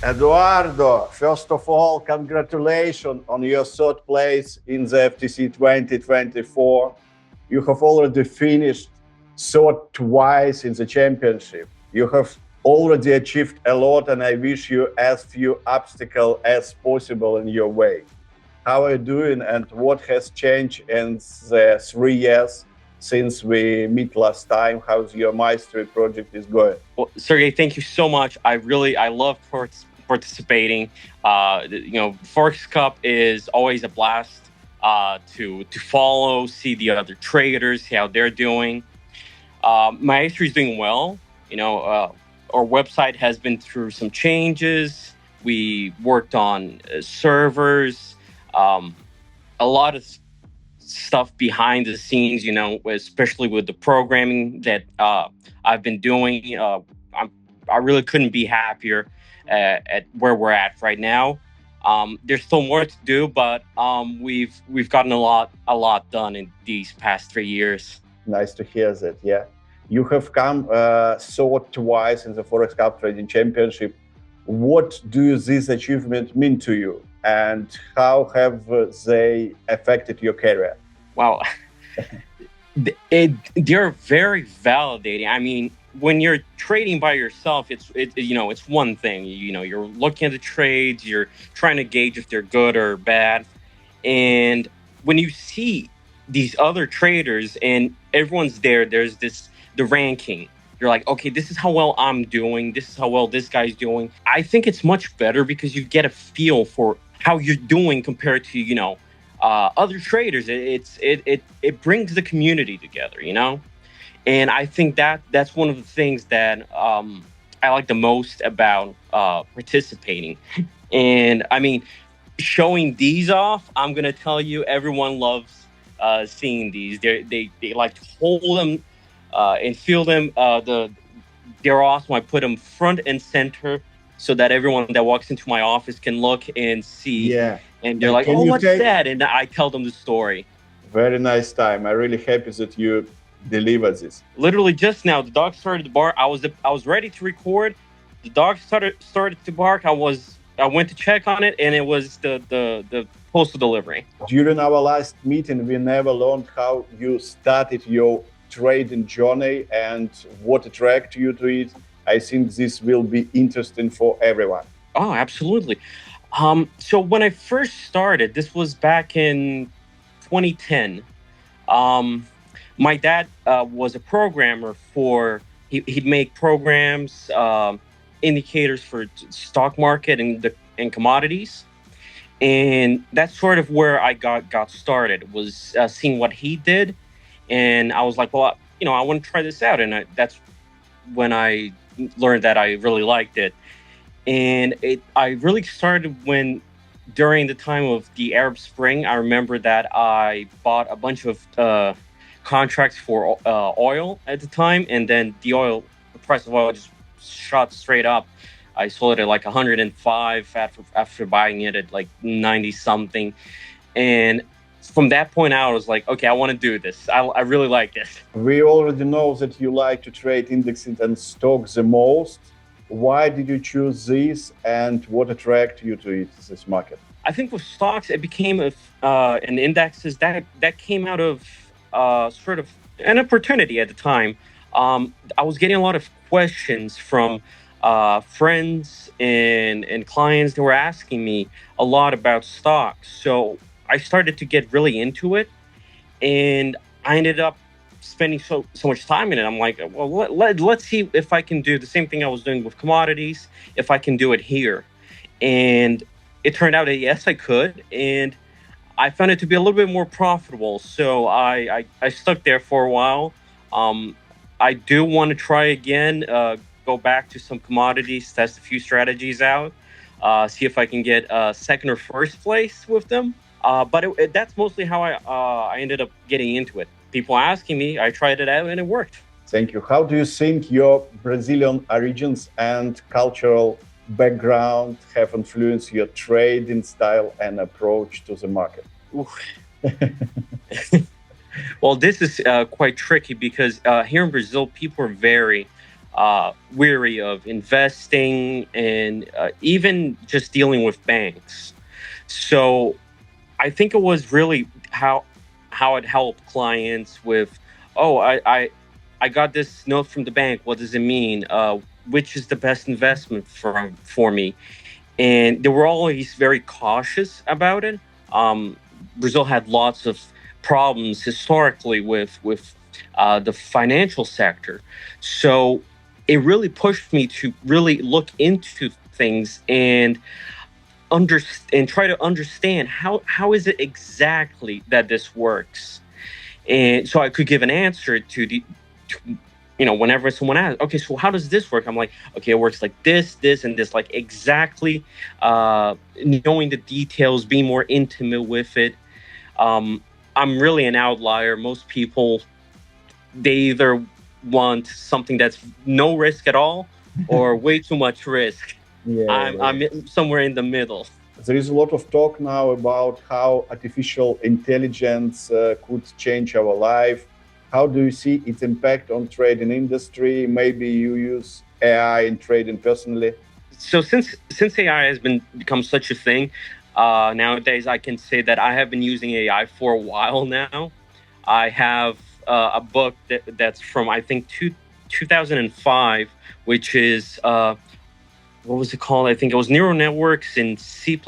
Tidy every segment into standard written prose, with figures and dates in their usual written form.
Eduardo, first of all, congratulations on your third place in the FTC 2024. You have already finished third twice in the championship. You have already achieved a lot, and I wish you as few obstacles as possible in your way. How are you doing, and what has changed in the 3 years since we met last time? How's your Mastery project is going? Well, Sergey, thank you so much. I love participating. Forex Cup is always a blast to follow, see the other traders, see how they're doing. Maestro is doing well. Our website has been through some changes. We worked on servers, a lot of stuff behind the scenes, especially with the programming that I've been doing. I really couldn't be happier at where we're at right now. There's still more to do, but we've gotten a lot done in these past 3 years. Nice to hear that. Yeah, you have come third twice in the Forex Cup Trading Championship. What do these achievements mean to you, and how have they affected your career? Wow, they're very validating. I mean, when you're trading by yourself, it's one thing. You're looking at the trades, you're trying to gauge if they're good or bad, and when you see these other traders and everyone's there's the ranking. You're like, okay, this is how well I'm doing. This is how well this guy's doing. I think it's much better because you get a feel for how you're doing compared to other traders. It brings the community together, and I think that's one of the things that I like the most about participating. And I mean, showing these off, I'm gonna tell you, everyone loves seeing these. They like to hold them and feel them. They're awesome. I put them front and center so that everyone that walks into my office can look and see. Yeah. And they're like, "Oh, what's that?" And I tell them the story. Very nice time. I'm really happy that you delivered this. Literally just now, the dog started to bark. I was ready to record. The dog started to bark. I went to check on it, and it was the postal delivery. During our last meeting, we never learned how you started your trading journey and what attracted you to it. I think this will be interesting for everyone. Oh, absolutely. So when I first started, this was back in 2010. My dad was a programmer he'd make programs, indicators for stock market and commodities. And that's sort of where I got started, was seeing what he did. And I was like, well, I want to try this out. And that's when I learned that I really liked it. And I really started during the time of the Arab Spring. I remember that I bought a bunch of contracts for oil at the time, and then the price of oil just shot straight up. I sold it at like 105 after buying it at like 90 something, and from that point out, I was like, okay, I want to do this. I really like this. We already know that you like to trade indexes and stocks the most. Why did you choose this, and what attracted you to this market? I think with stocks, it became and indexes that came out of sort of an opportunity at the time. I was getting a lot of questions from friends and clients that were asking me a lot about stocks. So I started to get really into it, and I ended up spending so much time in it. I'm like, well, let's see if I can do the same thing I was doing with commodities, if I can do it here. And it turned out that yes, I could, and I found it to be a little bit more profitable. So I stuck there for a while. I do want to try again, go back to some commodities, test a few strategies out, see if I can get second or first place with them. But that's mostly how I ended up getting into it. People asking me, I tried it out and it worked. Thank you. How do you think your Brazilian origins and cultural background have influenced your trading style and approach to the market? Well, this is quite tricky because here in Brazil, people are very weary of investing and even just dealing with banks. So I think it was really how it helped clients with, oh, I got this note from the bank. What does it mean? Which is the best investment for me? And they were always very cautious about it. Um, Brazil had lots of problems historically with the financial sector, so it really pushed me to really look into things and and try to understand how is it exactly that this works, and so I could give an answer to, whenever someone asks, okay, so how does this work? I'm like, okay, it works like this and this, like exactly, knowing the details, being more intimate with it. um I'm really an outlier. Most people, they either want something that's no risk at all or way too much risk. I'm somewhere in the middle. There is a lot of talk now about how artificial intelligence could change our life. How do you see its impact on trading industry? Maybe you use AI in trading personally. So since AI has become such a thing, nowadays, I can say that I have been using AI for a while now. I have a book that's from, I think, 2005, which is, what was it called? I think it was Neural Networks in C++.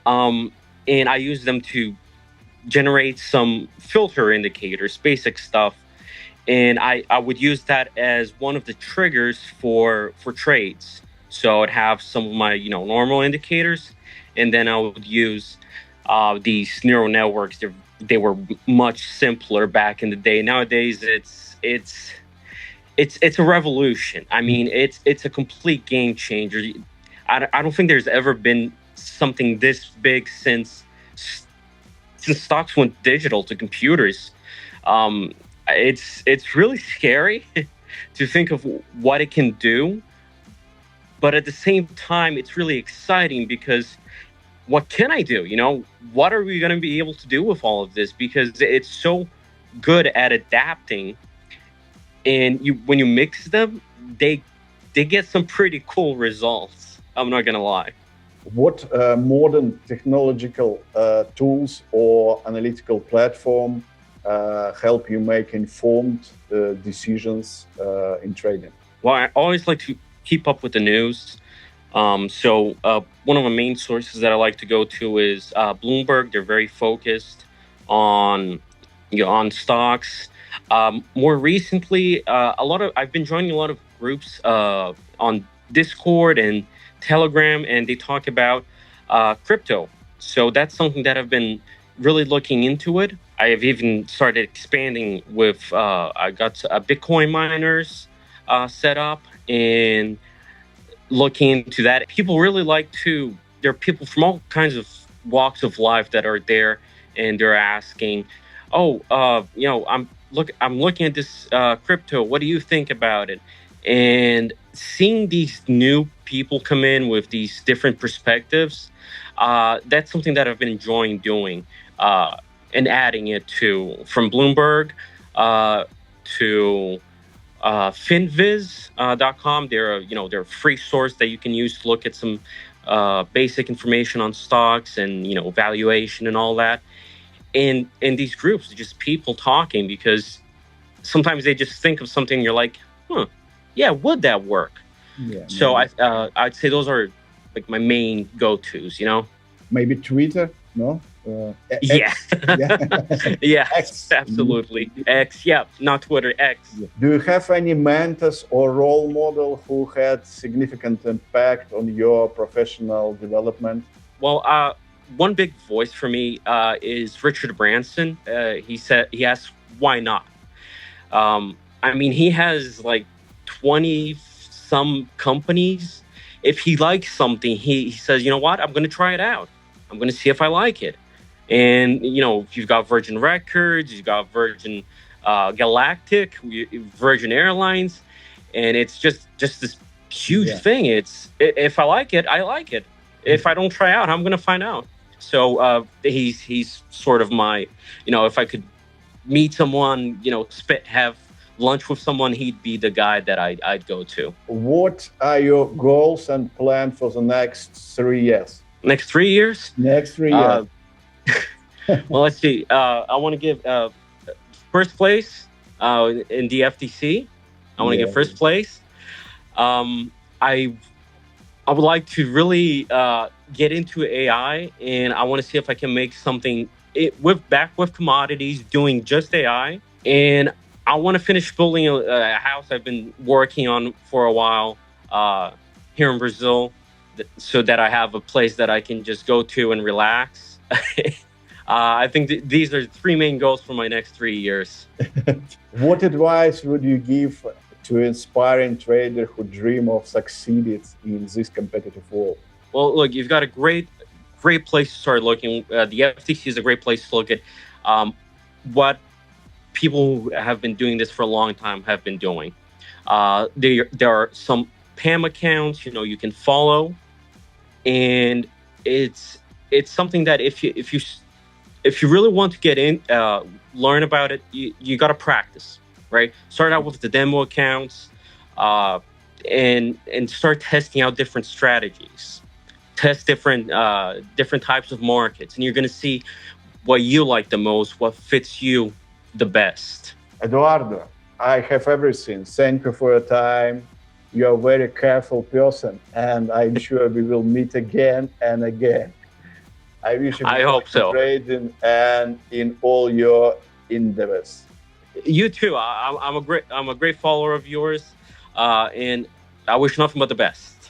Um, and I use them to generate some filter indicators, basic stuff. And I would use that as one of the triggers for trades. So I'd have some of my normal indicators, and then I would use these neural networks. They were much simpler back in the day. Nowadays, it's a revolution. I mean, it's a complete game changer. I don't think there's ever been something this big since stocks went digital to computers. Um, it's really scary to think of what it can do, but at the same time, it's really exciting because what can I do? What are we going to be able to do with all of this? Because it's so good at adapting, and when you mix them, they get some pretty cool results. I'm not gonna lie. What modern technological tools or analytical platform help you make informed decisions in trading? Well, I always like to keep up with the news. So one of the main sources that I like to go to is Bloomberg. They're very focused on on stocks. More recently, I've been joining a lot of groups on Discord and Telegram, and they talk about crypto. So that's something that I've been really looking into it. I have even started expanding with, I got Bitcoin miners set up and looking into that. People really there are people from all kinds of walks of life that are there, and they're asking, oh, I'm looking at this crypto. What do you think about it? And seeing these new people come in with these different perspectives, that's something that I've been enjoying doing, and adding it from Bloomberg to Finviz.com. They're a free source that you can use to look at some basic information on stocks and valuation and all that. And these groups are just people talking, because sometimes they just think of something and you're like, yeah, would that work? Yeah. So I'd say those are like my main go-tos, Maybe Twitter, no? Yeah. Yeah, X. absolutely. X, yeah, not Twitter, X. Do you have any mentors or role model who had significant impact on your professional development? Well, one big voice for me is Richard Branson. He asked, why not? I mean, he has like 20 some companies. If he likes something, he says, you know what, I'm going to try it out. I'm going to see if I like it. And, you've got Virgin Records, you've got Virgin Galactic, Virgin Airlines, and it's just this huge thing. If I like it, I like it. If I don't try out, I'm going to find out. So he's sort of my, if I could meet someone, have lunch with someone, he'd be the guy that I'd go to. What are your goals and plans for the next 3 years? Next 3 years? Next 3 years. Well, let's see. I want to give first place in the FTC. I want to get first place. I would like to really get into AI, and I want to see if I can make something with commodities, doing just AI. And I want to finish building a house I've been working on for a while here in Brazil, so that I have a place that I can just go to and relax. I think these are 3 main goals for my next 3 years. What advice would you give to inspiring traders who dream of succeeding in this competitive world? Well, look, you've got a great place to start looking. The FTC is a great place to look at what people who have been doing this for a long time have been doing. There are some PAM accounts, you can follow, and it's something that if you really want to get in, learn about it, you got to practice, right? Start out with the demo accounts, and start testing out different strategies, test different types of markets, and you're going to see what you like the most, what fits you the best. Eduardo, I have everything. Thank you for your time. You're a very careful person, and I'm sure we will meet again and again. I wish you hope so. Trading and in all your endeavors. You too. I'm a great follower of yours, and I wish nothing but the best.